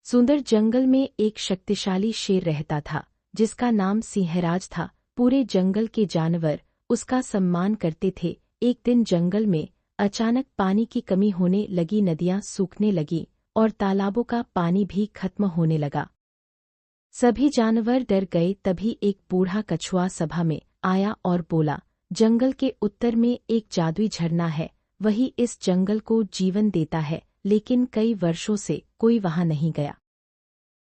सुंदर जंगल में एक शक्तिशाली शेर रहता था, जिसका नाम सिंहराज था। पूरे जंगल के जानवर उसका सम्मान करते थे। एक दिन जंगल में अचानक पानी की कमी होने लगी, नदियां सूखने लगी और तालाबों का पानी भी खत्म होने लगा। सभी जानवर डर गए। तभी एक बूढ़ा कछुआ सभा में आया और बोला, जंगल के उत्तर में एक जादुई झरना है, वही इस जंगल को जीवन देता है, लेकिन कई वर्षों से कोई वहां नहीं गया।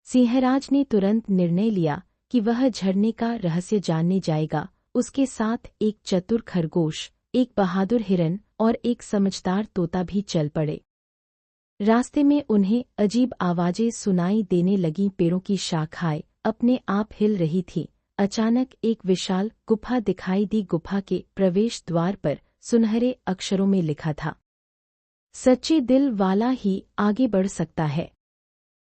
सिंहराज ने तुरंत निर्णय लिया कि वह झरने का रहस्य जानने जाएगा। उसके साथ एक चतुर खरगोश, एक बहादुर हिरन और एक समझदार तोता भी चल पड़े। रास्ते में उन्हें अजीब आवाजें सुनाई देने लगीं। पेड़ों की शाखाएं अपने आप हिल रही थीं। अचानक एक विशाल गुफा दिखाई दी। गुफा के प्रवेश द्वार पर सुनहरे अक्षरों में लिखा था, सच्चे दिल वाला ही आगे बढ़ सकता है।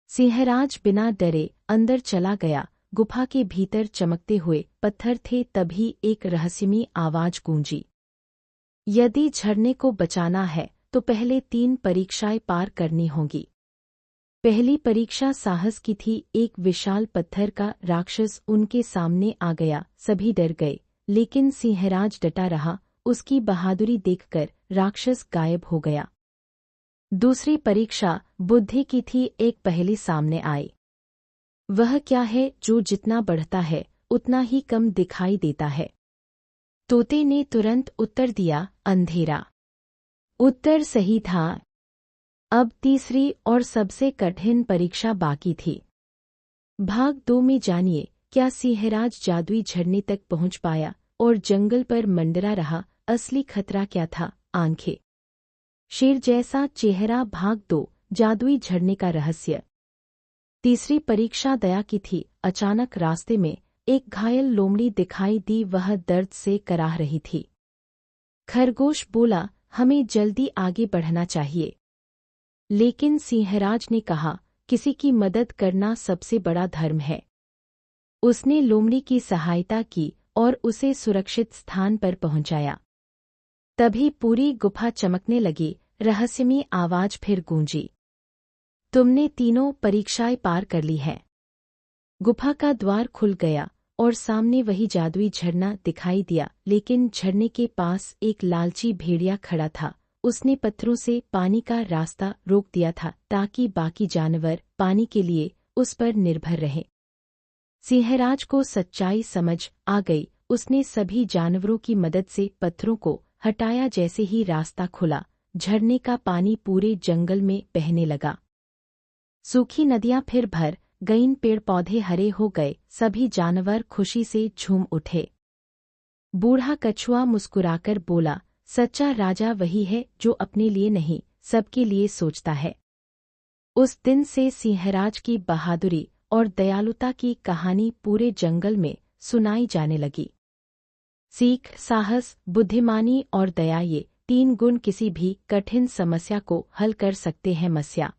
सिंहराज बिना डरे अंदर चला गया। गुफा के भीतर चमकते हुए पत्थर थे। तभी एक रहस्यमयी आवाज गूंजी, यदि झरने को बचाना है तो पहले 3 परीक्षाएं पार करनी होंगी। पहली परीक्षा साहस की थी। एक विशाल पत्थर का राक्षस उनके सामने आ गया। सभी डर गए, लेकिन सिंहराज डटा रहा। उसकी बहादुरी देखकर राक्षस गायब हो गया। दूसरी परीक्षा बुद्धि की थी। एक पहेली सामने आई, वह क्या है जो जितना बढ़ता है उतना ही कम दिखाई देता है। तोते ने तुरंत उत्तर दिया, अंधेरा। उत्तर सही था। अब तीसरी और सबसे कठिन परीक्षा बाकी थी। भाग 2 में जानिए, क्या सिंहराज जादुई झरने तक पहुंच पाया और जंगल पर मंडरा रहा? असली खतरा क्या था? आंखें, शेर जैसा चेहरा। भाग 2, जादुई झरने का रहस्य। तीसरी परीक्षा दया की थी। अचानक रास्ते में एक घायल लोमड़ी दिखाई दी। वह दर्द से कराह रही थी। खरगोश बोला, हमें जल्दी आगे बढ़ना चाहिए। लेकिन सिंहराज ने कहा, किसी की मदद करना सबसे बड़ा धर्म है। उसने लोमड़ी की सहायता की और उसे सुरक्षित स्थान पर पहुंचाया। तभी पूरी गुफा चमकने लगी। रहस्यमयी आवाज फिर गूंजी, तुमने 3 परीक्षाएं पार कर ली हैं। गुफा का द्वार खुल गया और सामने वही जादुई झरना दिखाई दिया। लेकिन झरने के पास एक लालची भेड़िया खड़ा था। उसने पत्थरों से पानी का रास्ता रोक दिया था, ताकि बाकी जानवर पानी के लिए उस पर निर्भर रहे। सिंहराज को सच्चाई समझ आ गई। उसने सभी जानवरों की मदद से पत्थरों को हटाया। जैसे ही रास्ता खुला, झरने का पानी पूरे जंगल में बहने लगा। सूखी नदियां फिर भर गईं, पेड़ पौधे हरे हो गए। सभी जानवर खुशी से झूम उठे। बूढ़ा कछुआ मुस्कुराकर बोला, सच्चा राजा वही है जो अपने लिए नहीं, सबके लिए सोचता है। उस दिन से सिंहराज की बहादुरी और दयालुता की कहानी पूरे जंगल में सुनाई जाने लगी। सीख, साहस, बुद्धिमानी और दया, ये 3 गुण किसी भी कठिन समस्या को हल कर सकते हैं। मस्या।